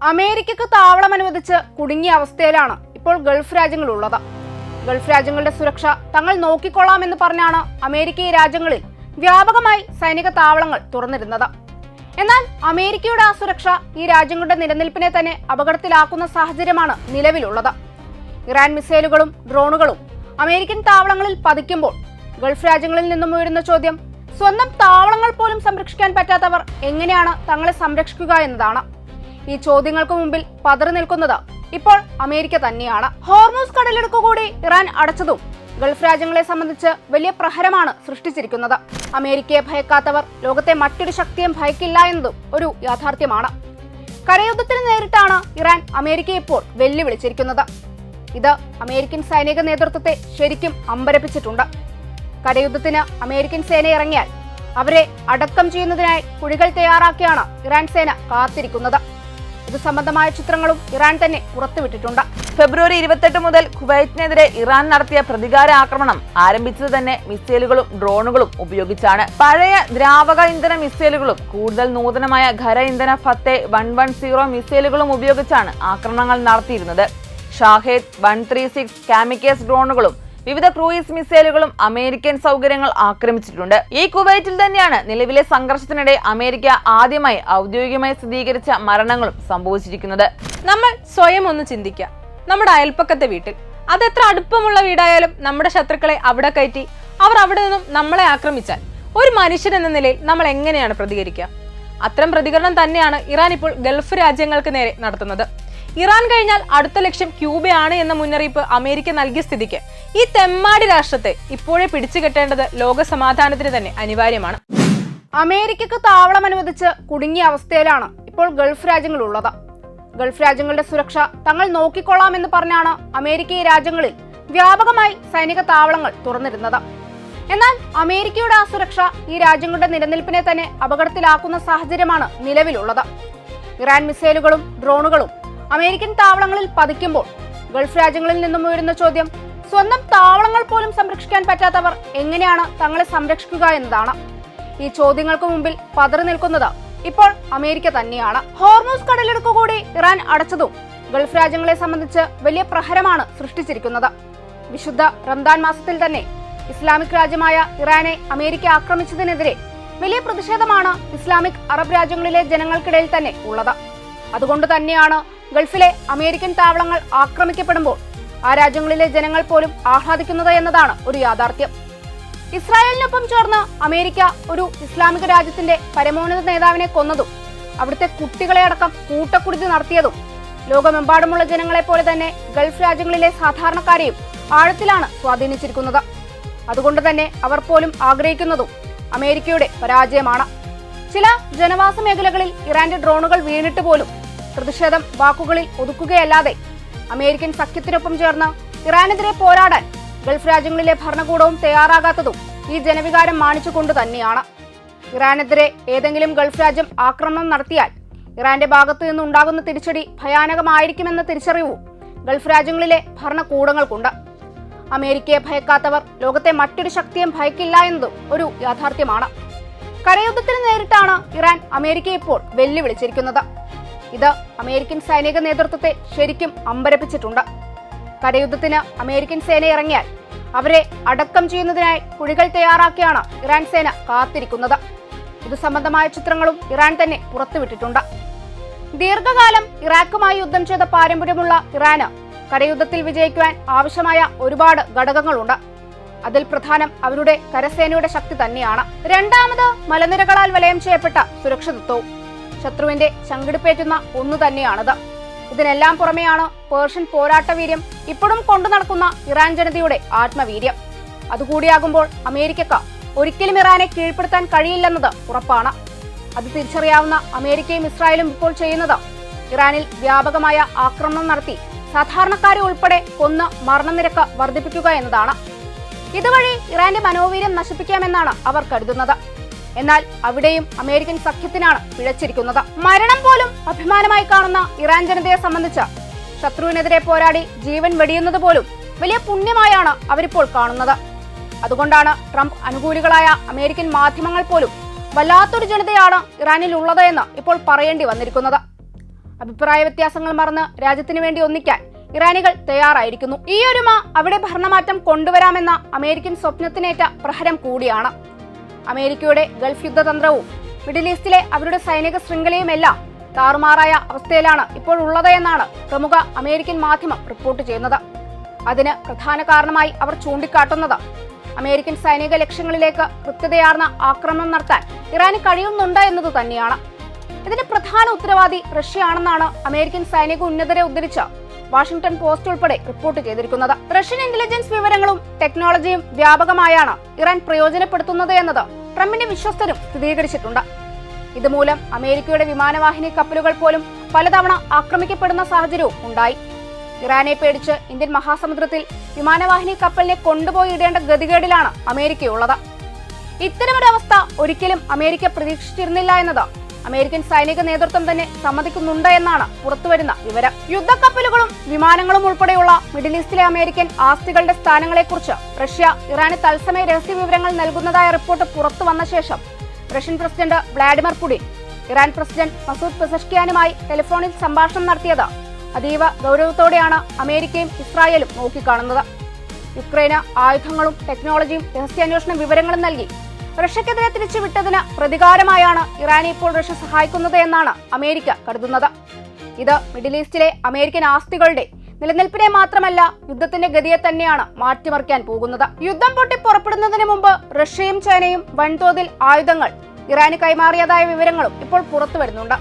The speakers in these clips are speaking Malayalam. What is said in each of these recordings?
അമേരിക്കക്ക് താവളം അനുവദിച്ച് കുടുങ്ങിയ അവസ്ഥയിലാണ് ഇപ്പോൾ ഗൾഫ് രാജ്യങ്ങളുള്ളത്. ഗൾഫ് രാജ്യങ്ങളുടെ സുരക്ഷ തങ്ങൾ നോക്കിക്കൊള്ളാമെന്ന് പറഞ്ഞാണ് അമേരിക്ക ഈ രാജ്യങ്ങളിൽ വ്യാപകമായി സൈനിക താവളങ്ങൾ തുറന്നിരുന്നത്. എന്നാൽ അമേരിക്കയുടെ ആ സുരക്ഷ ഈ രാജ്യങ്ങളുടെ നിലനിൽപ്പിനെ തന്നെ അപകടത്തിലാക്കുന്ന സാഹചര്യമാണ് നിലവിലുള്ളത്. ഇറാൻ മിസൈലുകളും ഡ്രോണുകളും അമേരിക്കൻ താവളങ്ങളിൽ പതിക്കുമ്പോൾ ഗൾഫ് രാജ്യങ്ങളിൽ നിന്നും ഉയരുന്ന ചോദ്യം, സ്വന്തം താവളങ്ങൾ പോലും സംരക്ഷിക്കാൻ പറ്റാത്തവർ എങ്ങനെയാണ് തങ്ങളെ സംരക്ഷിക്കുക എന്നതാണ്. ഈ ചോദ്യങ്ങൾക്ക് മുമ്പിൽ പതറി നിൽക്കുന്നത് ഇപ്പോൾ അമേരിക്ക തന്നെയാണ്. ഹോർമൂസ് കടലിടുക്ക് കൂടി ഇറാൻ അടച്ചതും ഗൾഫ് രാജ്യങ്ങളെ സംബന്ധിച്ച് വലിയ പ്രഹരമാണ് സൃഷ്ടിച്ചിരിക്കുന്നത്. അമേരിക്കയെ ഭയക്കാത്തവർ ലോകത്തെ മറ്റൊരു ശക്തിയും ഭയക്കില്ല എന്നതും ഒരു യാഥാർത്ഥ്യമാണ്. കരയുദ്ധത്തിന് നേരിട്ടാണ് ഇറാൻ അമേരിക്കയെ ഇപ്പോൾ വെല്ലുവിളിച്ചിരിക്കുന്നത്. ഇത് അമേരിക്കൻ സൈനിക നേതൃത്വത്തെ ശരിക്കും അമ്പരപ്പിച്ചിട്ടുണ്ട്. കരയുദ്ധത്തിന് അമേരിക്കൻ സേന ഇറങ്ങിയാൽ അവരെ അടക്കം ചെയ്യുന്നതിനായി കുഴികൾ തയ്യാറാക്കിയാണ് ഇറാൻ സേന കാത്തിരിക്കുന്നത്. ഇത് സംബന്ധമായ ചിത്രങ്ങളും ഇറാൻ തന്നെ പുറത്തുവിട്ടിട്ടുണ്ട്. ഫെബ്രുവരി 28 മുതൽ കുവൈറ്റിനെതിരെ ഇറാൻ നടത്തിയ പ്രതികാര ആക്രമണം ആരംഭിച്ചത് തന്നെ മിസൈലുകളും ഡ്രോണുകളും ഉപയോഗിച്ചാണ്. പഴയ ദ്രാവക ഇന്ധന മിസൈലുകളും കൂടുതൽ നൂതനമായ ഖര ഇന്ധന ഫത്തെ 110 മിസൈലുകളും ഉപയോഗിച്ചാണ് ആക്രമണങ്ങൾ നടത്തിയിരുന്നത്. ഷാഹേദ് 136 കാമിക്കേസ് ഡ്രോണുകളും വിവിധ ക്രൂയിസ് മിസൈലുകളും അമേരിക്കൻ സൗകര്യങ്ങൾ ആക്രമിച്ചിട്ടുണ്ട്. ഈ കുവൈറ്റിൽ തന്നെയാണ് നിലവിലെ സംഘർഷത്തിനിടെ അമേരിക്ക ആദ്യമായി ഔദ്യോഗികമായി സ്ഥിരീകരിച്ച മരണങ്ങളും സംഭവിച്ചിരിക്കുന്നത്. നമ്മൾ സ്വയം ഒന്ന് ചിന്തിക്കുക. നമ്മുടെ അയൽപ്പക്കത്തെ വീട്ടിൽ, അതെത്ര അടുപ്പമുള്ള വീടായാലും നമ്മുടെ ശത്രുക്കളെ അവിടെ കയറ്റി അവർ അവിടെ നിന്നും നമ്മളെ ആക്രമിച്ചാൽ ഒരു മനുഷ്യൻ എന്ന നിലയിൽ നമ്മൾ എങ്ങനെയാണ് പ്രതികരിക്കുക? അത്തരം പ്രതികരണം തന്നെയാണ് ഇറാൻ ഇപ്പോൾ ഗൾഫ് രാജ്യങ്ങൾക്ക് നേരെ നടത്തുന്നത്. ഇറാൻ കഴിഞ്ഞാൽ അടുത്ത ലക്ഷ്യം ക്യൂബയാണ് എന്ന മുന്നറിയിപ്പ് അമേരിക്ക നൽകിയ സ്ഥിതിക്ക് ഈ തെമ്മാടി രാഷ്ട്രത്തെ ഇപ്പോഴേ പിടിച്ചു കെട്ടേണ്ടത് ലോക സമാധാനത്തിന് തന്നെ അനിവാര്യമാണ്. അമേരിക്കക്ക് താവളം അനുവദിച്ച് കുടുങ്ങിയ അവസ്ഥയിലാണ് ഇപ്പോൾ ഗൾഫ് രാജ്യങ്ങളുള്ളത്. ഗൾഫ് രാജ്യങ്ങളുടെ സുരക്ഷ തങ്ങൾ നോക്കിക്കൊള്ളാമെന്ന് പറഞ്ഞാണ് അമേരിക്ക ഈ രാജ്യങ്ങളിൽ വ്യാപകമായി സൈനിക താവളങ്ങൾ തുറന്നിരുന്നത്. എന്നാൽ അമേരിക്കയുടെ ആ സുരക്ഷ ഈ രാജ്യങ്ങളുടെ നിലനിൽപ്പിനെ തന്നെ അപകടത്തിലാക്കുന്ന സാഹചര്യമാണ് നിലവിലുള്ളത്. ഇറാൻ മിസൈലുകളും ഡ്രോണുകളും അമേരിക്കൻ താവളങ്ങളിൽ പതിക്കുമ്പോൾ ഗൾഫ് രാജ്യങ്ങളിൽ നിന്നും ഉയരുന്ന ചോദ്യം, സ്വന്തം താവളങ്ങൾ പോലും സംരക്ഷിക്കാൻ പറ്റാത്തവർ എങ്ങനെയാണ് തങ്ങളെ സംരക്ഷിക്കുക എന്നതാണ്. ഈ ചോദ്യങ്ങൾക്ക് മുമ്പിൽ പതറി നിൽക്കുന്നത് ഇപ്പോൾ അമേരിക്ക തന്നെയാണ്. ഹോർമൂസ് കടലിടുക്ക് കൂടി ഇറാൻ അടച്ചതും ഗൾഫ് രാജ്യങ്ങളെ സംബന്ധിച്ച് വലിയ പ്രഹരമാണ് സൃഷ്ടിച്ചിരിക്കുന്നത്. വിശുദ്ധ റംദാൻ മാസത്തിൽ തന്നെ ഇസ്ലാമിക് രാജ്യമായ ഇറാനെ അമേരിക്ക ആക്രമിച്ചതിനെതിരെ വലിയ പ്രതിഷേധമാണ് ഇസ്ലാമിക് അറബ് രാജ്യങ്ങളിലെ ജനങ്ങൾക്കിടയിൽ തന്നെ ഉള്ളത്. അതുകൊണ്ട് തന്നെയാണ് ഗൾഫിലെ അമേരിക്കൻ താവളങ്ങൾ ആക്രമിക്കപ്പെടുമ്പോൾ ആ രാജ്യങ്ങളിലെ ജനങ്ങൾ പോലും ആഹ്ലാദിക്കുന്നത് എന്നതാണ് ഒരു യാഥാർത്ഥ്യം. ഇസ്രായേലിനൊപ്പം ചേർന്ന് അമേരിക്ക ഒരു ഇസ്ലാമിക രാജ്യത്തിന്റെ പരമോന്നത നേതാവിനെ കൊന്നതും അവിടുത്തെ കുട്ടികളെ അടക്കം കൂട്ടക്കുരുതി നടത്തിയതും ലോകമെമ്പാടുമുള്ള ജനങ്ങളെ പോലെ തന്നെ ഗൾഫ് രാജ്യങ്ങളിലെ സാധാരണക്കാരെയും ആഴത്തിലാണ് സ്വാധീനിച്ചിരിക്കുന്നത്. അതുകൊണ്ട് തന്നെ അവർ പോലും ആഗ്രഹിക്കുന്നതും അമേരിക്കയുടെ പരാജയമാണ്. ചില ജനവാസ മേഖലകളിൽ ഇറാന്റെ ഡ്രോണുകൾ വീണിട്ട് പോലും പ്രതിഷേധം വാക്കുകളിൽ ഒതുക്കുകയല്ലാതെ അമേരിക്കൻ സഖ്യത്തിനൊപ്പം ചേർന്ന് ഇറാനെതിരെ പോരാടാൻ ഗൾഫ് രാജ്യങ്ങളിലെ ഭരണകൂടവും തയ്യാറാകാത്തതും ഈ ജനവികാരം മാനിച്ചുകൊണ്ട് തന്നെയാണ്. ഇറാനെതിരെ ഏതെങ്കിലും ഗൾഫ് രാജ്യം ആക്രമണം നടത്തിയാൽ ഇറാന്റെ ഭാഗത്തു നിന്നുണ്ടാകുന്ന തിരിച്ചടി ഭയാനകമായിരിക്കുമെന്ന തിരിച്ചറിവും ഗൾഫ് രാജ്യങ്ങളിലെ ഭരണകൂടങ്ങൾക്കുണ്ട്. അമേരിക്കയെ ഭയക്കാത്തവർ ലോകത്തെ മറ്റൊരു ശക്തിയും ഭയക്കില്ല എന്നതും ഒരു യാഥാർത്ഥ്യമാണ്. കരയുദ്ധത്തിന് നേരിട്ടാണ് ഇറാൻ അമേരിക്കയെ ഇപ്പോൾ വെല്ലുവിളിച്ചിരിക്കുന്നത്. ഇത് അമേരിക്കൻ സൈനിക നേതൃത്വത്തെ ശരിക്കും അമ്പരപ്പിച്ചിട്ടുണ്ട്. കരയുദ്ധത്തിന് അമേരിക്കൻ സേന ഇറങ്ങിയാൽ അവരെ അടക്കം ചെയ്യുന്നതിനായി കുഴികൾ തയ്യാറാക്കിയാണ് ഇറാൻ സേന കാത്തിരിക്കുന്നത്. ഇത് സംബന്ധമായ ചിത്രങ്ങളും ഇറാൻ തന്നെ പുറത്തുവിട്ടിട്ടുണ്ട്. ദീർഘകാലം ഇറാഖുമായി യുദ്ധം ചെയ്ത പാരമ്പര്യമുള്ള ഇറാന് കരയുദ്ധത്തിൽ വിജയിക്കുവാൻ ആവശ്യമായ ഒരുപാട് ഘടകങ്ങളുണ്ട്. അതിൽ പ്രധാനം അവരുടെ കരസേനയുടെ ശക്തി തന്നെയാണ്. രണ്ടാമത് മലനിരകളാൽ വലയം ചെയ്യപ്പെട്ട സുരക്ഷിതത്വവും ശത്രുവിന്റെ ചങ്കിടിപ്പേറ്റുന്ന ഒന്നു തന്നെയാണിത്. ഇതിനെല്ലാം പുറമെയാണ് പേർഷ്യൻ പോരാട്ടവീര്യം ഇപ്പോഴും കൊണ്ടു നടക്കുന്ന ഇറാൻ ജനതയുടെ ആത്മവീര്യം. അതുകൂടിയാകുമ്പോൾ അമേരിക്കക്ക് ഒരിക്കലും ഇറാനെ കീഴ്പ്പെടുത്താൻ കഴിയില്ലെന്നത് ഉറപ്പാണ്. അത് തിരിച്ചറിയാവുന്ന അമേരിക്കയും ഇസ്രായേലും ഇപ്പോൾ ചെയ്യുന്നത് ഇറാനിൽ വ്യാപകമായ ആക്രമണം നടത്തി സാധാരണക്കാരെ ഉൾപ്പെടെ കൊന്ന് മരണനിരക്ക് വർദ്ധിപ്പിക്കുക എന്നതാണ്. ഇതുവഴി ഇറാന്റെ മനോവീര്യം നശിപ്പിക്കാമെന്നാണ് അവർ കരുതുന്നത്. എന്നാൽ അവിടെയും അമേരിക്കൻ സഖ്യത്തിനാണ് പിഴച്ചിരിക്കുന്നത്. മരണം പോലും അഭിമാനമായി കാണുന്ന ഇറാൻ ജനതയെ സംബന്ധിച്ച് ശത്രുവിനെതിരെ പോരാടി ജീവൻ വെടിയുന്നത് പോലും വലിയ പുണ്യമായാണ് അവരിപ്പോൾ കാണുന്നത്. അതുകൊണ്ടാണ് ട്രംപ് അനുകൂലികളായ അമേരിക്കൻ മാധ്യമങ്ങൾ പോലും വല്ലാത്തൊരു ജനതയാണ് ഇറാനിൽ ഉള്ളത് എന്ന് ഇപ്പോൾ പറയേണ്ടി വന്നിരിക്കുന്നത്. അഭിപ്രായ വ്യത്യാസങ്ങൾ മറന്ന് രാജ്യത്തിനു വേണ്ടി ഒന്നിക്കാൻ ഇറാനികൾ തയ്യാറായിരിക്കുന്നു. ഈ ഒരുമ അവിടെ ഭരണമാറ്റം കൊണ്ടുവരാമെന്ന അമേരിക്കൻ സ്വപ്നത്തിനേറ്റ പ്രഹരം കൂടിയാണ്. അമേരിക്കയുടെ ഗൾഫ് യുദ്ധതന്ത്രവും മിഡിൽ ഈസ്റ്റിലെ അവരുടെ സൈനിക ശൃംഖലയുമെല്ലാം താറുമാറായ അവസ്ഥയിലാണ് ഇപ്പോൾ ഉള്ളത് എന്നാണ് പ്രമുഖ അമേരിക്കൻ മാധ്യമം റിപ്പോർട്ട് ചെയ്യുന്നത്. അതിന് പ്രധാന കാരണമായി അവർ ചൂണ്ടിക്കാട്ടുന്നത് അമേരിക്കൻ സൈനിക ലക്ഷ്യങ്ങളിലേക്ക് കൃത്യതയാർന്ന ആക്രമണം നടത്താൻ ഇറാന് കഴിയുന്നുണ്ട് എന്നത് തന്നെയാണ്. ഇതിന്റെ പ്രധാന ഉത്തരവാദി റഷ്യയാണെന്നാണ് അമേരിക്കൻ സൈനിക ഉന്നതരെ ഉദ്ധരിച്ച വാഷിംഗ്ടൺ പോസ്റ്റ് ഉൾപ്പെടെ റിപ്പോർട്ട് ചെയ്തിരിക്കുന്നത്. റഷ്യൻ ഇന്റലിജൻസ് വിവരങ്ങളും ടെക്നോളജിയും വ്യാപകമായാണ് ഇറാൻ പ്രയോജനപ്പെടുത്തുന്നത് എന്നത് ട്രംപിന്റെ വിശ്വസ്തരും സ്ഥിരീകരിച്ചിട്ടുണ്ട്. ഇതുമൂലം അമേരിക്കയുടെ വിമാനവാഹിനി കപ്പലുകൾ പോലും പലതവണ ആക്രമിക്കപ്പെടുന്ന സാഹചര്യവും ഉണ്ടായി. ഇറാനെ പേടിച്ച് ഇന്ത്യൻ മഹാസമുദ്രത്തിൽ വിമാനവാഹിനി കപ്പലിനെ കൊണ്ടുപോയി ഇടേണ്ട ഗതികേടിലാണ് അമേരിക്കയുള്ളത്. ഇത്തരമൊരവസ്ഥ ഒരിക്കലും അമേരിക്ക പ്രതീക്ഷിച്ചിരുന്നില്ല എന്നത് അമേരിക്കൻ സൈനിക നേതൃത്വം തന്നെ സമ്മതിക്കുന്നുണ്ട് എന്നാണ് പുറത്തുവരുന്ന വിവരം. യുദ്ധക്കപ്പലുകളും വിമാനങ്ങളും ഉൾപ്പെടെയുള്ള മിഡിൽ ഈസ്റ്റിലെ അമേരിക്കൻ ആസ്തികളുടെ സ്ഥാനങ്ങളെക്കുറിച്ച് റഷ്യ ഇറാന് തത്സമയ രഹസ്യ വിവരങ്ങൾ നൽകുന്നതായ റിപ്പോർട്ട് പുറത്തു വന്ന ശേഷം Russian president Vladimir Putin Iran president Masoud പെസഷ്കിയാനുമായി ടെലിഫോണിൽ സംഭാഷണം നടത്തിയത് അതീവ ഗൗരവത്തോടെയാണ് അമേരിക്കയും ഇസ്രായേലും നോക്കിക്കാണുന്നത്. യുക്രൈന് ആയുധങ്ങളും ടെക്നോളജിയും രഹസ്യാന്വേഷണ വിവരങ്ങളും നൽകി റഷ്യക്കെതിരെ തിരിച്ചുവിട്ടതിന് പ്രതികാരമായാണ് ഇറാനെ ഇപ്പോൾ റഷ്യ സഹായിക്കുന്നത് എന്നാണ് അമേരിക്ക കരുതുന്നത്. ഇത് മിഡിൽ ഈസ്റ്റിലെ അമേരിക്കൻ ആസ്തികളുടെ നിലനിൽപ്പിനെ മാത്രമല്ല യുദ്ധത്തിന്റെ ഗതിയെ തന്നെയാണ് മാറ്റിമറിക്കാൻ പോകുന്നത്. യുദ്ധം പൊട്ടി പുറപ്പെടുന്നതിന് മുമ്പ് റഷ്യയും ചൈനയും വൻതോതിൽ ആയുധങ്ങൾ ഇറാന് കൈമാറിയതായ വിവരങ്ങളും ഇപ്പോൾ പുറത്തു വരുന്നുണ്ട്.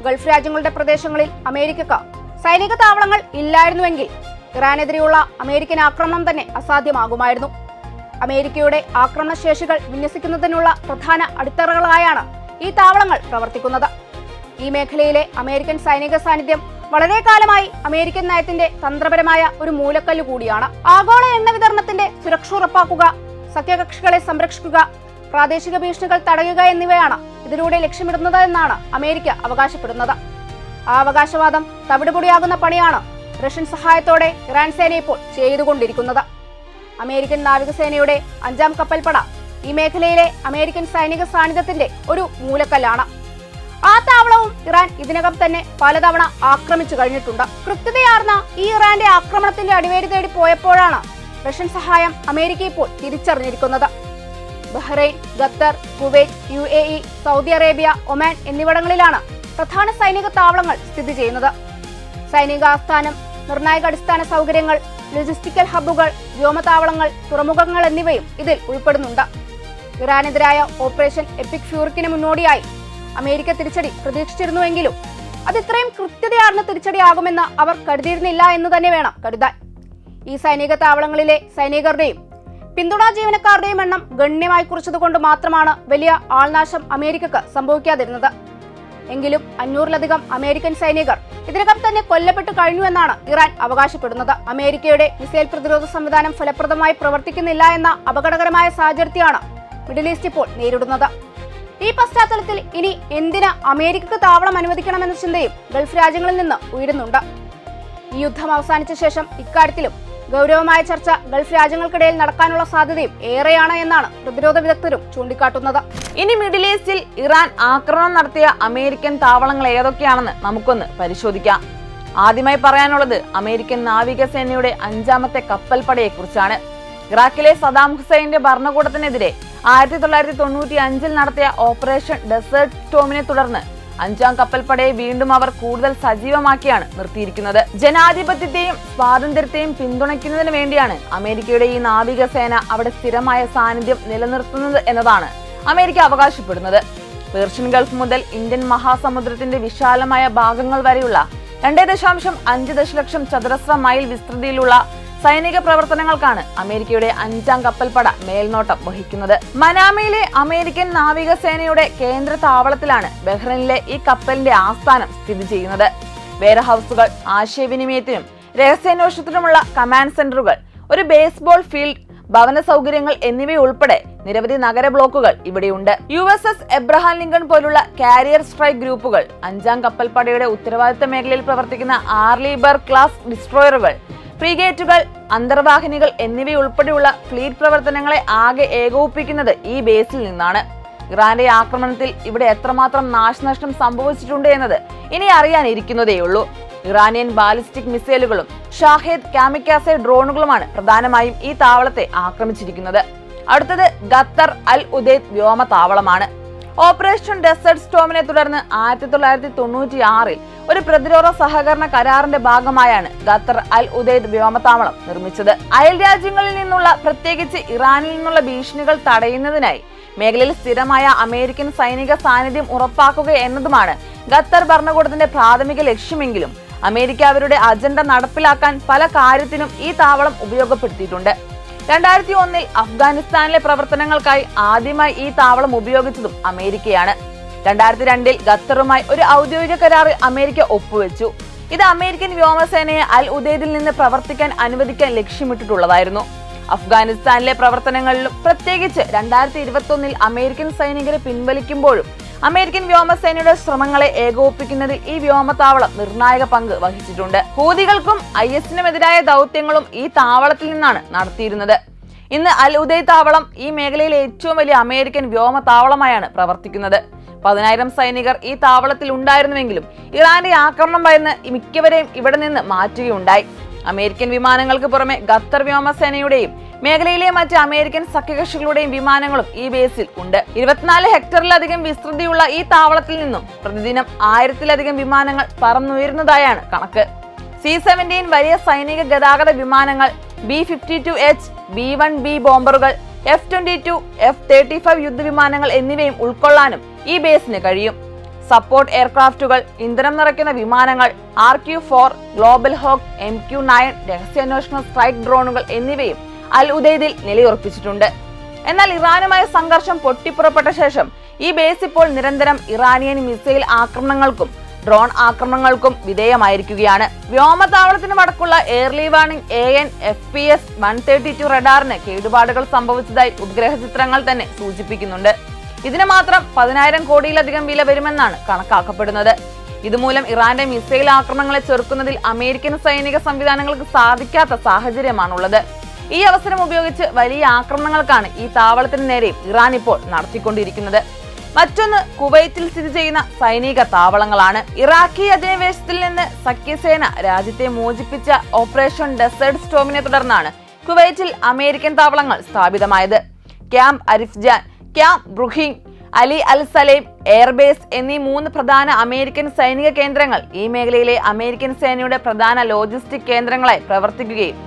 ഗൾഫ് രാജ്യങ്ങളുടെ പ്രദേശങ്ങളിൽ അമേരിക്കക്ക് സൈനിക താവളങ്ങൾ ഇല്ലായിരുന്നുവെങ്കിൽ ഇറാനെതിരെയുള്ള അമേരിക്കൻ ആക്രമണം തന്നെ അസാധ്യമാകുമായിരുന്നു. അമേരിക്കയുടെ ആക്രമണശേഷികൾ വിന്യസിക്കുന്നതിനുള്ള പ്രധാന അടിത്തറകളായാണ് ഈ താവളങ്ങൾ പ്രവർത്തിക്കുന്നത്. ഈ മേഖലയിലെ അമേരിക്കൻ സൈനിക സാന്നിധ്യം വളരെ കാലമായി അമേരിക്കൻ നയത്തിന്റെ തന്ത്രപരമായ ഒരു മൂലക്കല്ല് കൂടിയാണ്. ആഗോള എണ്ണ വിതരണത്തിന്റെ സുരക്ഷ ഉറപ്പാക്കുക, സഖ്യകക്ഷികളെ സംരക്ഷിക്കുക, പ്രാദേശിക ഭീഷണികൾ തടയുക എന്നിവയാണ് ഇതിലൂടെ ലക്ഷ്യമിടുന്നത് എന്നാണ് അമേരിക്ക അവകാശപ്പെടുന്നത്. ആ അവകാശവാദം തവിടുപൊടിയാകുന്ന പണിയാണ് റഷ്യൻ സഹായത്തോടെ ഇറാൻ സേന ഇപ്പോൾ ചെയ്തുകൊണ്ടിരിക്കുന്നത്. അമേരിക്കൻ നാവികസേനയുടെ 5ാം കപ്പൽപ്പട ഈ മേഖലയിലെ അമേരിക്കൻ സൈനിക സാന്നിധ്യത്തിന്റെ ഒരു മൂലക്കല്ലാണ്. ആ താവളവും ഇറാൻ ഇതിനകം തന്നെ പലതവണ ആക്രമിച്ചു കഴിഞ്ഞിട്ടുണ്ട്. കൃത്യതയാർന്ന ഈ ഇറാന്റെ ആക്രമണത്തിന്റെ അടിവേരി തേടി പോയപ്പോഴാണ് റഷ്യൻ സഹായം അമേരിക്ക ഇപ്പോൾ തിരിച്ചറിഞ്ഞിരിക്കുന്നത്. Bahrain, Qatar, Kuwait, UAE, Saudi Arabia, Oman എന്നിവിടങ്ങളിലാണ് പ്രധാന സൈനിക താവളങ്ങൾ സ്ഥിതി ചെയ്യുന്നത്. സൈനിക ആസ്ഥാനം, നിർണായക അടിസ്ഥാന സൗകര്യങ്ങൾ, ലോജിസ്റ്റിക്കൽ ഹബ്ബുകൾ, വ്യോമതാവളങ്ങൾ, തുറമുഖങ്ങൾ എന്നിവയും ഇതിൽ ഉൾപ്പെടുന്നുണ്ട്. ഇറാനെതിരായ ഓപ്പറേഷൻ എപ്പിക് ഫ്യൂറിക്കിന് മുന്നോടിയായി അമേരിക്ക തിരിച്ചടി പ്രതീക്ഷിച്ചിരുന്നുവെങ്കിലും അത് ഇത്രയും കൃത്യതയാർന്ന തിരിച്ചടിയാകുമെന്ന് അവർ കരുതിയിരുന്നില്ല എന്ന് തന്നെ വേണം കരുതാൻ. ഈ സൈനിക താവളങ്ങളിലെ സൈനികരുടെയും പിന്തുണാ ജീവനക്കാരുടെയും എണ്ണം ഗണ്യമായി കുറച്ചതുകൊണ്ട് മാത്രമാണ് വലിയ ആൾനാശം അമേരിക്കക്ക് സംഭവിക്കാതിരുന്നത്. എങ്കിലും 500-ലധികം അമേരിക്കൻ സൈനികർ ഇതിനകം തന്നെ കൊല്ലപ്പെട്ടു കഴിഞ്ഞുവെന്നാണ് ഇറാൻ അവകാശപ്പെടുന്നത്. അമേരിക്കയുടെ മിസൈൽ പ്രതിരോധ സംവിധാനം ഫലപ്രദമായി പ്രവർത്തിക്കുന്നില്ല എന്ന അപകടകരമായ സാഹചര്യത്തെയാണ് മിഡിൽ ഈസ്റ്റ് ഇപ്പോൾ നേരിടുന്നത്. ഈ പശ്ചാത്തലത്തിൽ ഇനി എന്തിന് അമേരിക്കക്ക് താവളം അനുവദിക്കണമെന്ന ചിന്തയും ഗൾഫ് രാജ്യങ്ങളിൽ നിന്ന് ഉയരുന്നുണ്ട്. ഈ യുദ്ധം അവസാനിച്ച ശേഷം ഇക്കാര്യത്തിലും ഗൗരവമായ ചർച്ച ഗൾഫ് രാജ്യങ്ങൾക്കിടയിൽ നടക്കാനുള്ള സാധ്യതയും ഏറെയാണ് എന്നാണ് പ്രതിരോധ വിദഗ്ധരും ചൂണ്ടിക്കാട്ടുന്നത്. ഇനി മിഡിൽ ഈസ്റ്റിൽ ഇറാൻ ആക്രമണം നടത്തിയ അമേരിക്കൻ താവളങ്ങൾ ഏതൊക്കെയാണെന്ന് നമുക്കൊന്ന് പരിശോധിക്കാം. ആദ്യമായി പറയാനുള്ളത് അമേരിക്കൻ നാവികസേനയുടെ 5ാമത്തെ കപ്പൽപ്പടയെക്കുറിച്ചാണ്. ഇറാഖിലെ സദാം ഹുസൈന്റെ ഭരണകൂടത്തിനെതിരെ 1995 നടത്തിയ ഓപ്പറേഷൻ ഡെസേർട്ട് സ്റ്റോമിനെ തുടർന്ന് 5ാം കപ്പൽപ്പടയെ വീണ്ടും അവർ കൂടുതൽ സജീവമാക്കിയാണ് നിർത്തിയിരിക്കുന്നത്. ജനാധിപത്യത്തെയും സ്വാതന്ത്ര്യത്തെയും പിന്തുണയ്ക്കുന്നതിന് വേണ്ടിയാണ് അമേരിക്കയുടെ ഈ നാവികസേന അവിടെ സ്ഥിരമായ സാന്നിധ്യം നിലനിർത്തുന്നത് എന്നതാണ് അമേരിക്ക അവകാശപ്പെടുന്നത്. പേർഷ്യൻ ഗൾഫ് മുതൽ ഇന്ത്യൻ മഹാസമുദ്രത്തിന്റെ വിശാലമായ ഭാഗങ്ങൾ വരെയുള്ള 2.5 ദശലക്ഷം ചതുരശ്ര മൈൽ വിസ്തൃതിയിലുള്ള സൈനിക പ്രവർത്തനങ്ങൾക്കാണ് അമേരിക്കയുടെ 5ാം കപ്പൽപ്പട മേൽനോട്ടം വഹിക്കുന്നത്. മനാമയിലെ അമേരിക്കൻ നാവികസേനയുടെ കേന്ദ്ര താവളത്തിലാണ് ബഹ്റൈനിലെ ഈ കപ്പലിന്റെ ആസ്ഥാനം സ്ഥിതി ചെയ്യുന്നത്. വെയർ ഹൌസുകൾ, ആശയവിനിമയത്തിനും രഹസ്യാന്വേഷണത്തിനുമുള്ള കമാൻഡ് സെന്ററുകൾ, ഒരു ബേസ്ബോൾ ഫീൽഡ്, ഭവന സൗകര്യങ്ങൾ എന്നിവയുൾപ്പെടെ നിരവധി നഗര ബ്ലോക്കുകൾ ഇവിടെയുണ്ട്. USS എബ്രഹാം ലിങ്കൺ പോലുള്ള കാരിയർ സ്ട്രൈക്ക് ഗ്രൂപ്പുകൾ, 5ാം കപ്പൽപ്പടയുടെ ഉത്തരവാദിത്ത മേഖലയിൽ പ്രവർത്തിക്കുന്ന ആർലിബർഗ് ക്ലാസ് ഡിസ്ട്രോയറുകൾ, ഫ്രിഗേറ്റുകൾ, അന്തർവാഹിനികൾ എന്നിവയുൾപ്പെടെയുള്ള ഫ്ലീറ്റ് പ്രവർത്തനങ്ങളെ ആകെ ഏകോപിപ്പിക്കുന്നത് ഈ ബേസിൽ നിന്നാണ്. ഇറാന്റെ ആക്രമണത്തിൽ ഇവിടെ എത്രമാത്രം നാശനഷ്ടം സംഭവിച്ചിട്ടുണ്ട് എന്നത് ഇനി അറിയാനിരിക്കുന്നതേയുള്ളൂ. ഇറാനിയൻ ബാലിസ്റ്റിക് മിസൈലുകളും ഷാഹേദ് കാമിക്കാസെ ഡ്രോണുകളുമാണ് പ്രധാനമായും ഈ താവളത്തെ ആക്രമിച്ചിരിക്കുന്നത്. അടുത്തത് ഖത്തർ അൽ ഉദൈദ് വ്യോമതാവളമാണ്. ഓപ്പറേഷൻ ഡെസേർട്ട് സ്റ്റോമിനെ തുടർന്ന് 1996 ഒരു പ്രതിരോധ സഹകരണ കരാറിന്റെ ഭാഗമായാണ് ഖത്തർ അൽ ഉദൈദ് വ്യോമതാവളം നിർമ്മിച്ചത്. അയൽ രാജ്യങ്ങളിൽ നിന്നുള്ള, പ്രത്യേകിച്ച് ഇറാനിൽ നിന്നുള്ള ഭീഷണികൾ തടയുന്നതിനായി മേഖലയിൽ സ്ഥിരമായ അമേരിക്കൻ സൈനിക സാന്നിധ്യം ഉറപ്പാക്കുക എന്നതുമാണ് ഖത്തർ ഭരണകൂടത്തിന്റെ പ്രാഥമിക ലക്ഷ്യമെങ്കിലും അമേരിക്ക അവരുടെ അജണ്ട നടപ്പിലാക്കാൻ പല കാര്യത്തിനും ഈ താവളം ഉപയോഗപ്പെടുത്തിയിട്ടുണ്ട്. 2001 അഫ്ഗാനിസ്ഥാനിലെ പ്രവർത്തനങ്ങൾക്കായി ആദ്യമായി ഈ താവളം ഉപയോഗിച്ചതും അമേരിക്കയാണ്. 2002 ഖത്തറുമായി ഒരു ഔദ്യോഗിക കരാറിൽ അമേരിക്ക ഒപ്പുവെച്ചു. ഇത് അമേരിക്കൻ വ്യോമസേനയെ അൽ ഉദൈദിൽ നിന്ന് പ്രവർത്തിക്കാൻ അനുവദിക്കാൻ ലക്ഷ്യമിട്ടിട്ടുള്ളതായിരുന്നു. അഫ്ഗാനിസ്ഥാനിലെ പ്രവർത്തനങ്ങളിലും, പ്രത്യേകിച്ച് 2021 അമേരിക്കൻ സൈനികരെ പിൻവലിക്കുമ്പോഴും അമേരിക്കൻ വ്യോമസേനയുടെ ശ്രമങ്ങളെ ഏകോപിപ്പിക്കുന്നതിൽ ഈ വ്യോമതാവളം നിർണായക പങ്ക് വഹിച്ചിട്ടുണ്ട്. ഹൂതികൾക്കും IS-നുമെതിരായ ദൗത്യങ്ങളും ഈ താവളത്തിൽ നിന്നാണ് നടത്തിയിരുന്നത്. ഇന്ന് അൽ ഉദൈദ് താവളം ഈ മേഖലയിലെ ഏറ്റവും വലിയ അമേരിക്കൻ വ്യോമതാവളമായാണ് പ്രവർത്തിക്കുന്നത്. 10,000 സൈനികർ ഈ താവളത്തിൽ ഉണ്ടായിരുന്നുവെങ്കിലും ഇറാന്റെ ആക്രമണം ഭയന്ന് മിക്കവരെയും ഇവിടെ നിന്ന് മാറ്റുകയുണ്ടായി. അമേരിക്കൻ വിമാനങ്ങൾക്ക് പുറമെ ഖത്തർ വ്യോമസേനയുടെയും മേഖലയിലെ മറ്റ് അമേരിക്കൻ സഖ്യകക്ഷികളുടെയും വിമാനങ്ങളും ഈ ബേസിൽ ഉണ്ട്. 24 ഹെക്ടറിലധികം വിസ്തൃതിയുള്ള ഈ താവളത്തിൽ നിന്നും പ്രതിദിനം 1000-ലധികം വിമാനങ്ങൾ പറന്നുയരുന്നതായാണ് കണക്ക്. C-17 വലിയ സൈനിക ഗതാഗത വിമാനങ്ങൾ, B-52H, B-1B ബോംബറുകൾ, F-22, F-35 യുദ്ധവിമാനങ്ങൾ എന്നിവയും ഉൾക്കൊള്ളാനും ഈ ബേസിന് കഴിയും. സപ്പോർട്ട് എയർക്രാഫ്റ്റുകൾ, ഇന്ധനം നിറയ്ക്കുന്ന വിമാനങ്ങൾ, RQ-4, ഗ്ലോബൽ ഹോക്ക്, MQ-9 രഹസ്യാന്വേഷണ സ്ട്രൈക്ക് ഡ്രോണുകൾ എന്നിവയും അൽ ഉദൈദിൽ നിലയുറപ്പിച്ചിട്ടുണ്ട്. എന്നാൽ ഇറാനുമായ സംഘർഷം പൊട്ടിപ്പുറപ്പെട്ട ശേഷം ഈ ബേസ് ഇപ്പോൾ നിരന്തരം ഇറാനിയൻ മിസൈൽ ആക്രമണങ്ങൾക്കും ഡ്രോൺ ആക്രമണങ്ങൾക്കും വിധേയമായിരിക്കുകയാണ്. വ്യോമതാവളത്തിന് വടക്കുള്ള എയർലി വാർണിംഗ് AN/FPS 132 റഡാറിന് കേടുപാടുകൾ സംഭവിച്ചതായി ഉപഗ്രഹ ചിത്രങ്ങൾ തന്നെ സൂചിപ്പിക്കുന്നുണ്ട്. ഇതിന് മാത്രം 10,000 കോടിയിലധികം വില വരുമെന്നാണ് കണക്കാക്കപ്പെടുന്നത്. ഇതുമൂലം ഇറാന്റെ മിസൈൽ ആക്രമണങ്ങളെ ചെറുക്കുന്നതിൽ അമേരിക്കൻ സൈനിക സംവിധാനങ്ങൾക്ക് സാധിക്കാത്ത സാഹചര്യമാണുള്ളത്. ഈ അവസരം ഉപയോഗിച്ച് വലിയ ആക്രമണങ്ങൾക്കാണ് ഈ താവളത്തിന് നേരെയും ഇറാൻ ഇപ്പോൾ നടത്തിക്കൊണ്ടിരിക്കുന്നത്. മറ്റൊന്ന് കുവൈറ്റിൽ സ്ഥിതി ചെയ്യുന്ന സൈനിക താവളങ്ങളാണ്. ഇറാഖി അധിനിവേശത്തിൽ നിന്ന് സഖ്യസേന രാജ്യത്തെ മോചിപ്പിച്ച ഓപ്പറേഷൻ ഡെസേർട്ട് സ്റ്റോമിനെ തുടർന്നാണ് കുവൈറ്റിൽ അമേരിക്കൻ താവളങ്ങൾ സ്ഥാപിതമായത്. ക്യാമ്പ് അരിഫ്ജാൻ, ക്യാമ്പ് ബ്രുഹിംഗ്, അലി അൽ സലേം എയർബേസ് എന്നീ 3 പ്രധാന അമേരിക്കൻ സൈനിക കേന്ദ്രങ്ങൾ ഈ മേഖലയിലെ അമേരിക്കൻ സേനയുടെ പ്രധാന ലോജിസ്റ്റിക് കേന്ദ്രങ്ങളായി പ്രവർത്തിക്കുകയും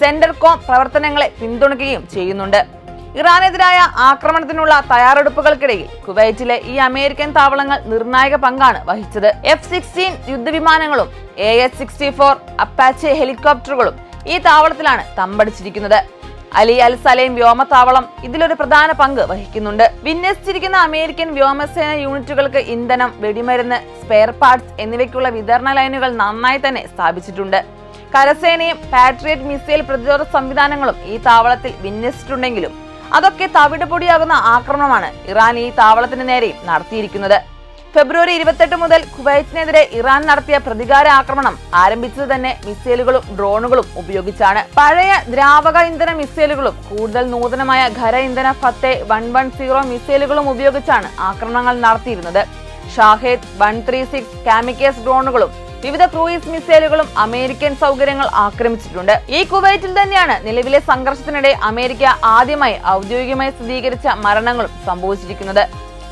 സെന്റർകോം പ്രവർത്തനങ്ങളെ പിന്തുണയ്ക്കുകയും ചെയ്യുന്നുണ്ട്. ഇറാനെതിരായ ആക്രമണത്തിനുള്ള തയ്യാറെടുപ്പുകൾക്കിടയിൽ കുവൈറ്റിലെ ഈ അമേരിക്കൻ താവളങ്ങൾ നിർണായക പങ്കാണ് വഹിച്ചത്. F-16 യുദ്ധവിമാനങ്ങളും AH-64 അപ്പാച്ചെ ഹെലികോപ്റ്ററുകളും ഈ താവളത്തിലാണ് തമ്പടിച്ചിരിക്കുന്നത്. അലി അൽ സലേം വ്യോമതാവളം ഇതിലൊരു പ്രധാന പങ്ക് വഹിക്കുന്നുണ്ട്. വിന്യസിച്ചിരിക്കുന്ന അമേരിക്കൻ വ്യോമസേന യൂണിറ്റുകൾക്ക് ഇന്ധനം, വെടിമരുന്ന്, സ്പെയർ പാർട്സ് എന്നിവയ്ക്കുള്ള വിതരണ ലൈനുകൾ നന്നായി തന്നെ സ്ഥാപിച്ചിട്ടുണ്ട്. കരസേനയും പാട്രിയറ്റ് മിസൈൽ പ്രതിരോധ സംവിധാനങ്ങളും ഈ താവളത്തിൽ വിന്യസിച്ചിട്ടുണ്ടെങ്കിലും അതൊക്കെ തവിട് പൊടിയാകുന്ന ആക്രമണമാണ് ഇറാൻ ഈ താവളത്തിന് നേരെയും നടത്തിയിരിക്കുന്നത്. ഫെബ്രുവരി 28 മുതൽ കുവൈറ്റിനെതിരെ ഇറാൻ നടത്തിയ പ്രതികാര ആക്രമണം ആരംഭിച്ചത് തന്നെ മിസൈലുകളും ഡ്രോണുകളും ഉപയോഗിച്ചാണ്. പഴയ ദ്രാവക ഇന്ധന മിസൈലുകളും കൂടുതൽ നൂതനമായ ഖര ഇന്ധന ഫത്തെ 110 മിസൈലുകളും ഉപയോഗിച്ചാണ് ആക്രമണങ്ങൾ നടത്തിയിരുന്നത്. ഷാഹേദ് 136 കാമിക്കേസ് ഡ്രോണുകളും വിവിധ ക്രൂയിസ് മിസൈലുകളും അമേരിക്കൻ സൗകര്യങ്ങൾ ആക്രമിച്ചിട്ടുണ്ട്. ഈ കുവൈറ്റിൽ തന്നെയാണ് നിലവിലെ സംഘർഷത്തിനിടെ അമേരിക്ക ആദ്യമായി ഔദ്യോഗികമായി സ്ഥിരീകരിച്ച മരണങ്ങളും സംഭവിച്ചിരിക്കുന്നത്.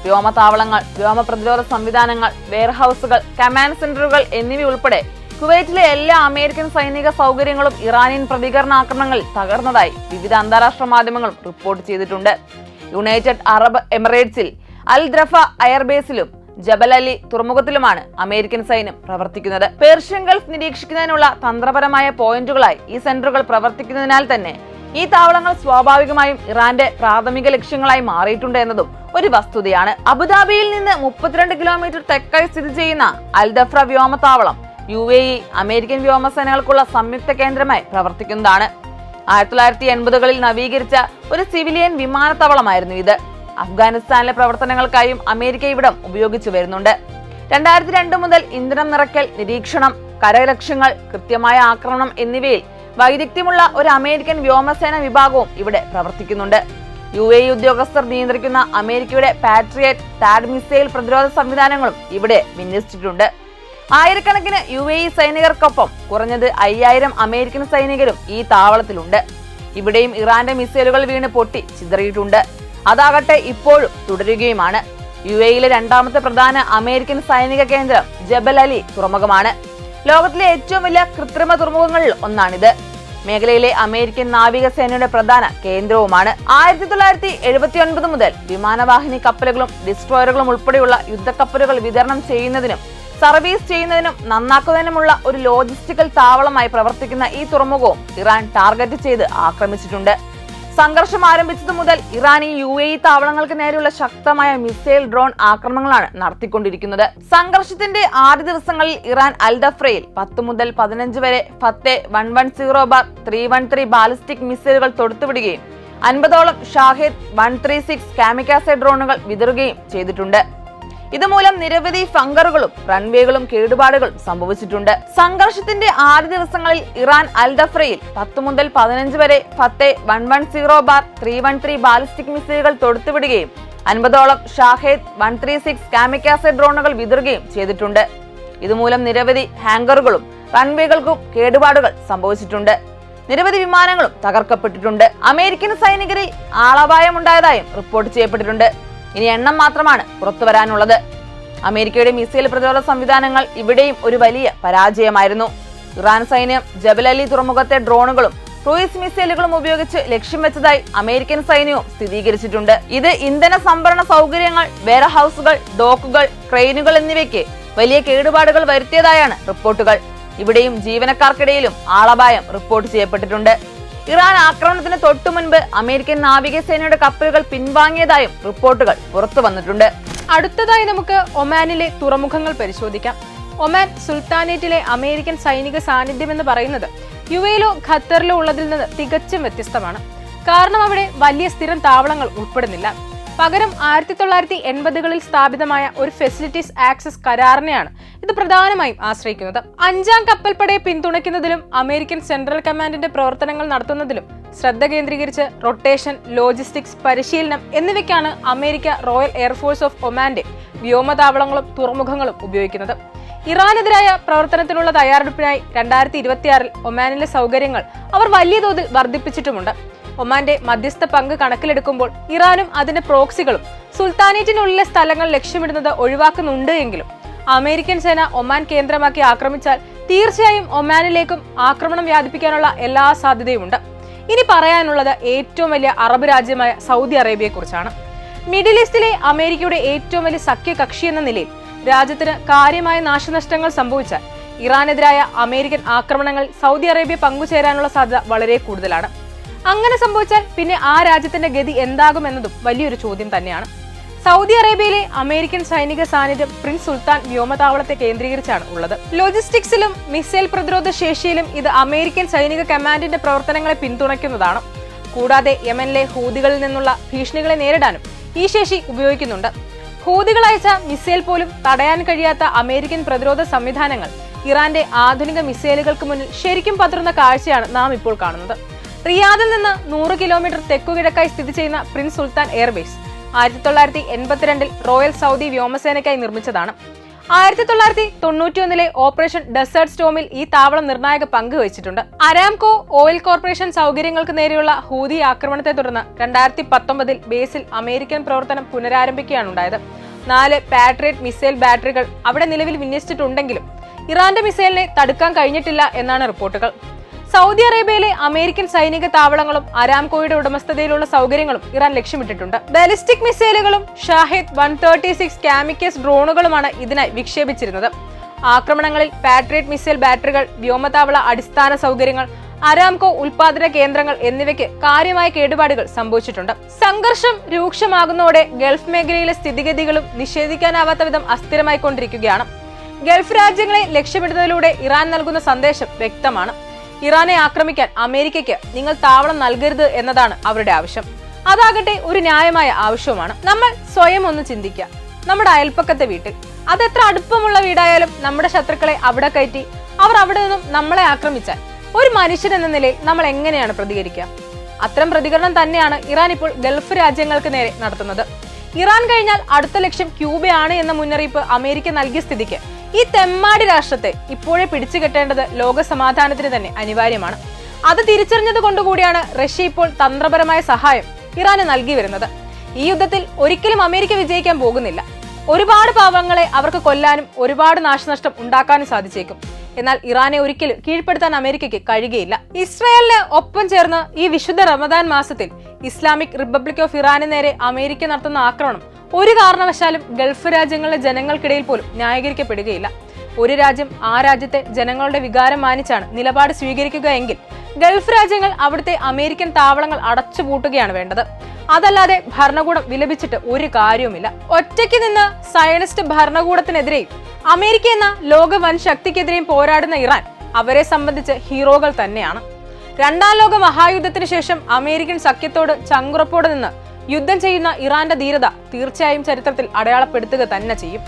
വ്യോമതാവളങ്ങൾ, വ്യോമ പ്രതിരോധ സംവിധാനങ്ങൾ, വെയർഹൌസുകൾ, കമാൻഡ് സെന്ററുകൾ എന്നിവയുൾപ്പെടെ കുവൈറ്റിലെ എല്ലാ അമേരിക്കൻ സൈനിക സൗകര്യങ്ങളും ഇറാനിയൻ പ്രതികരണാക്രമണങ്ങളിൽ തകർന്നതായി വിവിധ അന്താരാഷ്ട്ര മാധ്യമങ്ങളും റിപ്പോർട്ട് ചെയ്തിട്ടുണ്ട്. യുണൈറ്റഡ് അറബ് എമിറേറ്റ്സിൽ അൽ ദ്രഫ എയർബേസിലും ജബൽ അലി തുറമുഖത്തിലുമാണ് അമേരിക്കൻ സൈന്യം പ്രവർത്തിക്കുന്നത്. പേർഷ്യൻ ഗൾഫ് നിരീക്ഷിക്കുന്നതിനുള്ള തന്ത്രപരമായ പോയിന്റുകളായി ഈ സെന്ററുകൾ പ്രവർത്തിക്കുന്നതിനാൽ തന്നെ ഈ താവളങ്ങൾ സ്വാഭാവികമായും ഇറാന്റെ പ്രാഥമിക ലക്ഷ്യങ്ങളായി മാറിയിട്ടുണ്ട് എന്നതും ഒരു വസ്തുതയാണ്. അബുദാബിയിൽ നിന്ന് 32 കിലോമീറ്റർ തെക്കായി സ്ഥിതി ചെയ്യുന്ന അൽ ദഫ്ര വ്യോമതാവളം UAE അമേരിക്കൻ വ്യോമസേനകൾക്കുള്ള സംയുക്ത കേന്ദ്രമായി പ്രവർത്തിക്കുന്നതാണ്. 1980കളിൽ നവീകരിച്ച ഒരു സിവിലിയൻ വിമാനത്താവളമായിരുന്നു ഇത്. അഫ്ഗാനിസ്ഥാനിലെ പ്രവർത്തനങ്ങൾക്കായും അമേരിക്ക ഇവിടം ഉപയോഗിച്ചു വരുന്നുണ്ട്. 2002 മുതൽ ഇന്ധനം നിറയ്ക്കൽ, നിരീക്ഷണം, കരലക്ഷ്യങ്ങൾ, കൃത്യമായ ആക്രമണം എന്നിവയിൽ വൈദഗ്ധ്യമുള്ള ഒരു അമേരിക്കൻ വ്യോമസേന വിഭാഗവും ഇവിടെ പ്രവർത്തിക്കുന്നുണ്ട്. UAE ഉദ്യോഗസ്ഥർ നിയന്ത്രിക്കുന്ന അമേരിക്കയുടെ പാട്രിയറ്റ് താഡ് മിസൈൽ പ്രതിരോധ സംവിധാനങ്ങളും ഇവിടെ വിന്യസിച്ചിട്ടുണ്ട്. ആയിരക്കണക്കിന് UAE സൈനികർക്കൊപ്പം കുറഞ്ഞത് 5000 അമേരിക്കൻ സൈനികരും ഈ താവളത്തിലുണ്ട്. ഇവിടെയും ഇറാന്റെ മിസൈലുകൾ വീണ് പൊട്ടി ചിതറിയിട്ടുണ്ട്. അതാകട്ടെ ഇപ്പോഴും തുടരുകയുമാണ്. UAEയിലെ രണ്ടാമത്തെ പ്രധാന അമേരിക്കൻ സൈനിക കേന്ദ്രം ജബൽ അലി തുറമുഖമാണ്. ലോകത്തിലെ ഏറ്റവും വലിയ കൃത്രിമ തുറമുഖങ്ങളിൽ ഒന്നാണിത്. മേഖലയിലെ അമേരിക്കൻ നാവികസേനയുടെ പ്രധാന കേന്ദ്രവുമാണ്. 1979 മുതൽ വിമാനവാഹിനി കപ്പലുകളും ഡിസ്ട്രോയറുകളും ഉൾപ്പെടെയുള്ള യുദ്ധക്കപ്പലുകൾ വിതരണം ചെയ്യുന്നതിനും സർവീസ് ചെയ്യുന്നതിനും നന്നാക്കുന്നതിനുമുള്ള ഒരു ലോജിസ്റ്റിക്കൽ താവളമായി പ്രവർത്തിക്കുന്ന ഈ തുറമുഖവും ഇറാൻ ടാർഗറ്റ് ചെയ്ത് ആക്രമിച്ചിട്ടുണ്ട്. സംഘർഷം ആരംഭിച്ചതു മുതൽ ഇറാൻ ഈ UAE താവളങ്ങൾക്ക് നേരെയുള്ള ശക്തമായ മിസൈൽ ഡ്രോൺ ആക്രമണങ്ങളാണ് നടത്തിക്കൊണ്ടിരിക്കുന്നത്. സംഘർഷത്തിന്റെ ആദ്യ ദിവസങ്ങളിൽ ഇറാൻ അൽദഫ്രയിൽ 10 മുതൽ 15 വരെ ഫത്തെ 110-313 ബാലിസ്റ്റിക് മിസൈലുകൾ തൊടുത്തുവിടുകയും 50ഓളം ഷാഹിദ് 136 കാമിക്കാസെ ഡ്രോണുകൾ വിതറുകയും ചെയ്തിട്ടുണ്ട്. ഇതുമൂലം നിരവധി ഫംഗറുകളും റൺവേകളും കേടുപാടുകളും സംഭവിച്ചിട്ടുണ്ട്. സംഘർഷത്തിന്റെ ആദ്യ ദിവസങ്ങളിൽ ഇറാൻ അൽദഫ്രയിൽ 10 മുതൽ 15 വരെ ഫത്തെ 110-313 ബാലിസ്റ്റിക് മിസൈലുകൾ തൊടുത്തുവിടുകയും 50ഓളം ഷാഹിദ് 136 കാമിക്കാസെ ഡ്രോണുകൾ വിതറുകയും ചെയ്തിട്ടുണ്ട്. ഇതുമൂലം നിരവധി ഹാങ്കറുകളും റൺവേകൾക്കും കേടുപാടുകൾ സംഭവിച്ചിട്ടുണ്ട്. നിരവധി വിമാനങ്ങളും തകർക്കപ്പെട്ടിട്ടുണ്ട്. അമേരിക്കൻ സൈനികരിൽ ആളപായമുണ്ടായതായും റിപ്പോർട്ട് ചെയ്യപ്പെട്ടിട്ടുണ്ട്. ഇനി എണ്ണം മാത്രമാണ് പുറത്തു വരാനുള്ളത്. അമേരിക്കയുടെ മിസൈൽ പ്രതിരോധ സംവിധാനങ്ങൾ ഇവിടെയും ഒരു വലിയ പരാജയമായിരുന്നു. ഇറാൻ സൈന്യം ജബൽ അലി തുറമുഖത്തെ ഡ്രോണുകളും ക്രൂയിസ് മിസൈലുകളും ഉപയോഗിച്ച് ലക്ഷ്യം വെച്ചതായി അമേരിക്കൻ സൈന്യവും സ്ഥിരീകരിച്ചിട്ടുണ്ട്. ഇത് ഇന്ധന സംഭരണ സൗകര്യങ്ങൾ, വെയർഹൌസുകൾ, ഡോക്കുകൾ, ക്രെയിനുകൾ എന്നിവയ്ക്ക് വലിയ കേടുപാടുകൾ വരുത്തിയതായാണ് റിപ്പോർട്ടുകൾ. ഇവിടെയും ജീവനക്കാർക്കിടയിലും ആളപായം റിപ്പോർട്ട് ചെയ്യപ്പെട്ടിട്ടുണ്ട്. ഇറാൻ ആക്രമണത്തിന് തൊട്ടു മുൻപ് അമേരിക്കൻ നാവികസേനയുടെ കപ്പലുകൾ പിൻവാങ്ങിയതായും റിപ്പോർട്ടുകൾ പുറത്തു വന്നിട്ടുണ്ട്. അടുത്തതായി നമുക്ക് ഒമാനിലെ തുറമുഖങ്ങൾ പരിശോധിക്കാം. ഒമാൻ സുൽത്താനേറ്റിലെ അമേരിക്കൻ സൈനിക സാന്നിധ്യം എന്ന് പറയുന്നത് UAEയിലോ ഖത്തറിലോ ഉള്ളതിൽ നിന്ന് തികച്ചും വ്യത്യസ്തമാണ്. കാരണം അവിടെ വലിയ സ്ഥിരം താവളങ്ങൾ ഉൾപ്പെടുന്നില്ല. പകരം 1980കളിൽ സ്ഥാപിതമായ ഒരു ഫെസിലിറ്റീസ് ആക്സസ് കരാറിനെയാണ് ഇത് പ്രധാനമായും ആശ്രയിക്കുന്നത്. 5ാം കപ്പൽപ്പടയെ പിന്തുണയ്ക്കുന്നതിലും അമേരിക്കൻ സെൻട്രൽ കമാൻഡിന്റെ പ്രവർത്തനങ്ങൾ നടത്തുന്നതിലും ശ്രദ്ധ കേന്ദ്രീകരിച്ച് റൊട്ടേഷൻ, ലോജിസ്റ്റിക്സ്, പരിശീലനം എന്നിവയ്ക്കാണ് അമേരിക്ക റോയൽ എയർഫോഴ്സ് ഓഫ് ഒമാന്റെ വ്യോമതാവളങ്ങളും തുറമുഖങ്ങളും ഉപയോഗിക്കുന്നത്. ഇറാനെതിരായ പ്രവർത്തനത്തിനുള്ള തയ്യാറെടുപ്പിനായി 2026 ഒമാനിലെ സൗകര്യങ്ങൾ അവർ വലിയ തോതിൽ വർദ്ധിപ്പിച്ചിട്ടുമുണ്ട്. ഒമാന്റെ മധ്യസ്ഥ പങ്ക് കണക്കിലെടുക്കുമ്പോൾ ഇറാനും അതിന്റെ പ്രോക്സികളും സുൽത്താനേറ്റിനുള്ളിലെ സ്ഥലങ്ങൾ ലക്ഷ്യമിടുന്നത് ഒഴിവാക്കുന്നുണ്ട് എങ്കിലും അമേരിക്കൻ സേന ഒമാൻ കേന്ദ്രമാക്കി ആക്രമിച്ചാൽ തീർച്ചയായും ഒമാനിലേക്കും ആക്രമണം വ്യാപിപ്പിക്കാനുള്ള എല്ലാ സാധ്യതയുമുണ്ട്. ഇനി പറയാനുള്ളത് ഏറ്റവും വലിയ അറബ് രാജ്യമായ സൗദി അറേബ്യയെക്കുറിച്ചാണ്. മിഡിൽ ഈസ്റ്റിലെ അമേരിക്കയുടെ ഏറ്റവും വലിയ സഖ്യകക്ഷി എന്ന നിലയിൽ രാജ്യത്തിന് കാര്യമായ നാശനഷ്ടങ്ങൾ സംഭവിച്ചാൽ ഇറാനെതിരായ അമേരിക്കൻ ആക്രമണങ്ങളിൽ സൗദി അറേബ്യ പങ്കുചേരാനുള്ള സാധ്യത വളരെ കൂടുതലാണ്. അങ്ങനെ സംഭവിച്ചാൽ പിന്നെ ആ രാജ്യത്തിന്റെ ഗതി എന്താകുമെന്നതും വലിയൊരു ചോദ്യം തന്നെയാണ്. സൗദി അറേബ്യയിലെ അമേരിക്കൻ സൈനിക സാന്നിധ്യം പ്രിൻസ് സുൽത്താൻ വ്യോമതാവളത്തെ കേന്ദ്രീകരിച്ചാണ് ഉള്ളത്. ലോജിസ്റ്റിക്സിലും മിസൈൽ പ്രതിരോധ ശേഷിയിലും ഇത് അമേരിക്കൻ സൈനിക കമാൻഡിന്റെ പ്രവർത്തനങ്ങളെ പിന്തുണയ്ക്കുന്നതാണ്. കൂടാതെ യമനിലെ ഹൂതികളിൽ നിന്നുള്ള ഭീഷണികളെ നേരിടാനും ഈ ശേഷി ഉപയോഗിക്കുന്നുണ്ട്. ഹൂതികൾ അയച്ച മിസൈൽ പോലും തടയാൻ കഴിയാത്ത അമേരിക്കൻ പ്രതിരോധ സംവിധാനങ്ങൾ ഇറാന്റെ ആധുനിക മിസൈലുകൾക്ക് മുന്നിൽ ശരിക്കും പതറുന്ന കാഴ്ചയാണ് നാം ഇപ്പോൾ കാണുന്നത്. റിയാദിൽ നിന്ന് 100 കിലോമീറ്റർ തെക്കുകിഴക്കായി സ്ഥിതി ചെയ്യുന്ന പ്രിൻസ് സുൽത്താൻ എയർബേസ് 1982 റോയൽ സൗദി വ്യോമസേനയ്ക്കായി നിർമ്മിച്ചതാണ്. 1991 ഓപ്പറേഷൻ ഡെസേർട്ട് സ്റ്റോമിൽ ഈ താവളം നിർണായക പങ്ക് വഹിച്ചിട്ടുണ്ട്. അരാംകോ ഓയിൽ കോർപ്പറേഷൻ സൗകര്യങ്ങൾക്ക് നേരെയുള്ള ഹൂതി ആക്രമണത്തെ തുടർന്ന് 2019 ബേസിൽ അമേരിക്കൻ പ്രവർത്തനം പുനരാരംഭിക്കുകയാണുണ്ടായത്. 4 പാട്രിയറ്റ് മിസൈൽ ബാറ്ററികൾ അവിടെ നിലവിൽ വിന്യസിച്ചിട്ടുണ്ടെങ്കിലും ഇറാന്റെ മിസൈലിനെ തടുക്കാൻ കഴിഞ്ഞിട്ടില്ല എന്നാണ് റിപ്പോർട്ടുകൾ. സൗദി അറേബ്യയിലെ അമേരിക്കൻ സൈനിക താവളങ്ങളും അരാംകോയുടെ ഉടമസ്ഥതയിലുള്ള സൗകര്യങ്ങളും ഇറാൻ ലക്ഷ്യമിട്ടിട്ടുണ്ട്. ബാലിസ്റ്റിക് മിസൈലുകളും ഷാഹിദ് 136 കാമിക്കസ് ഡ്രോണുകളുമാണ് ഇതിനായി വിക്ഷേപിച്ചിരുന്നത്. ആക്രമണങ്ങളിൽ പാട്രിയറ്റ് മിസൈൽ ബാറ്ററികൾ, വ്യോമതാവള അടിസ്ഥാന സൗകര്യങ്ങൾ, അരാംകോ ഉൽപാദന കേന്ദ്രങ്ങൾ എന്നിവയ്ക്ക് കാര്യമായ കേടുപാടുകൾ സംഭവിച്ചിട്ടുണ്ട്. സംഘർഷം രൂക്ഷമാകുന്നതോടെ ഗൾഫ് മേഖലയിലെ സ്ഥിതിഗതികളും നിഷേധിക്കാനാവാത്ത വിധം അസ്ഥിരമായിക്കൊണ്ടിരിക്കുകയാണ്. ഗൾഫ് രാജ്യങ്ങളെ ലക്ഷ്യമിടുന്നതിലൂടെ ഇറാൻ നൽകുന്ന സന്ദേശം വ്യക്തമാണ്. ഇറാനെ ആക്രമിക്കാൻ അമേരിക്കയ്ക്ക് നിങ്ങൾ താവളം നൽകരുത് എന്നതാണ് അവരുടെ ആവശ്യം. അതാകട്ടെ ഒരു ന്യായമായ ആവശ്യവുമാണ്. നമ്മൾ സ്വയം ഒന്ന് ചിന്തിക്കുക. നമ്മുടെ അയൽപ്പക്കത്തെ വീട്ടിൽ, അതെത്ര അടുപ്പമുള്ള വീടായാലും നമ്മുടെ ശത്രുക്കളെ അവിടെ കയറ്റി അവർ അവിടെ നിന്നും നമ്മളെ ആക്രമിച്ചാൽ ഒരു മനുഷ്യൻ എന്ന നിലയിൽ നമ്മൾ എങ്ങനെയാണ് പ്രതികരിക്കുക? അത്തരം പ്രതികരണം തന്നെയാണ് ഇറാൻ ഇപ്പോൾ ഗൾഫ് രാജ്യങ്ങൾക്ക് നേരെ നടത്തുന്നത്. ഇറാൻ കഴിഞ്ഞാൽ അടുത്ത ലക്ഷ്യം ക്യൂബയാണ് എന്ന മുന്നറിയിപ്പ് അമേരിക്ക നൽകിയ സ്ഥിതിക്ക് ഈ തെമ്മാടി രാഷ്ട്രത്തെ ഇപ്പോഴേ പിടിച്ചുകെട്ടേണ്ടത് ലോക സമാധാനത്തിന് തന്നെ അനിവാര്യമാണ്. അത് തിരിച്ചറിഞ്ഞത് കൊണ്ടുകൂടിയാണ് റഷ്യ ഇപ്പോൾ തന്ത്രപരമായ സഹായം ഇറാന് നൽകി വരുന്നത്. ഈ യുദ്ധത്തിൽ ഒരിക്കലും അമേരിക്ക വിജയിക്കാൻ പോകുന്നില്ല. ഒരുപാട് പാവങ്ങളെ അവർക്ക് കൊല്ലാനും ഒരുപാട് നാശനഷ്ടം ഉണ്ടാക്കാനും സാധിച്ചേക്കും. എന്നാൽ ഇറാനെ ഒരിക്കലും കീഴ്പ്പെടുത്താൻ അമേരിക്കയ്ക്ക് കഴിയുകയില്ല. ഇസ്രായേലിന് ഒപ്പം ചേർന്ന് ഈ വിശുദ്ധ റമദാൻ മാസത്തിൽ ഇസ്ലാമിക് റിപ്പബ്ലിക് ഓഫ് ഇറാന് നേരെ അമേരിക്ക നടത്തുന്ന ആക്രമണം ഒരു കാരണവശാലും ഗൾഫ് രാജ്യങ്ങളിലെ ജനങ്ങൾക്കിടയിൽ പോലും ന്യായീകരിക്കപ്പെടുകയില്ല. ഒരു രാജ്യം ആ രാജ്യത്തെ ജനങ്ങളുടെ വികാരം മാനിച്ചാണ് നിലപാട് സ്വീകരിക്കുക എങ്കിൽ ഗൾഫ് രാജ്യങ്ങൾ അവിടുത്തെ അമേരിക്കൻ താവളങ്ങൾ അടച്ചുപൂട്ടുകയാണ് വേണ്ടത്. അതല്ലാതെ ഭരണകൂടം വിലപിച്ചിട്ട് ഒരു കാര്യവുമില്ല. ഒറ്റയ്ക്ക് നിന്ന് സയനിസ്റ്റ് ഭരണകൂടത്തിനെതിരെയും അമേരിക്ക എന്ന ലോക വൻ ശക്തിക്കെതിരെയും പോരാടുന്ന ഇറാൻ അവരെ സംബന്ധിച്ച് ഹീറോകൾ തന്നെയാണ്. രണ്ടാം ലോക മഹായുദ്ധത്തിന് ശേഷം അമേരിക്കൻ സഖ്യത്തോട് ചങ്കുറപ്പോടെ നിന്ന് യുദ്ധം ചെയ്യുന്ന ഇറാന്റെ ധീരത തീർച്ചയായും ചരിത്രത്തിൽ അടയാളപ്പെടുത്തുക തന്നെ ചെയ്യും.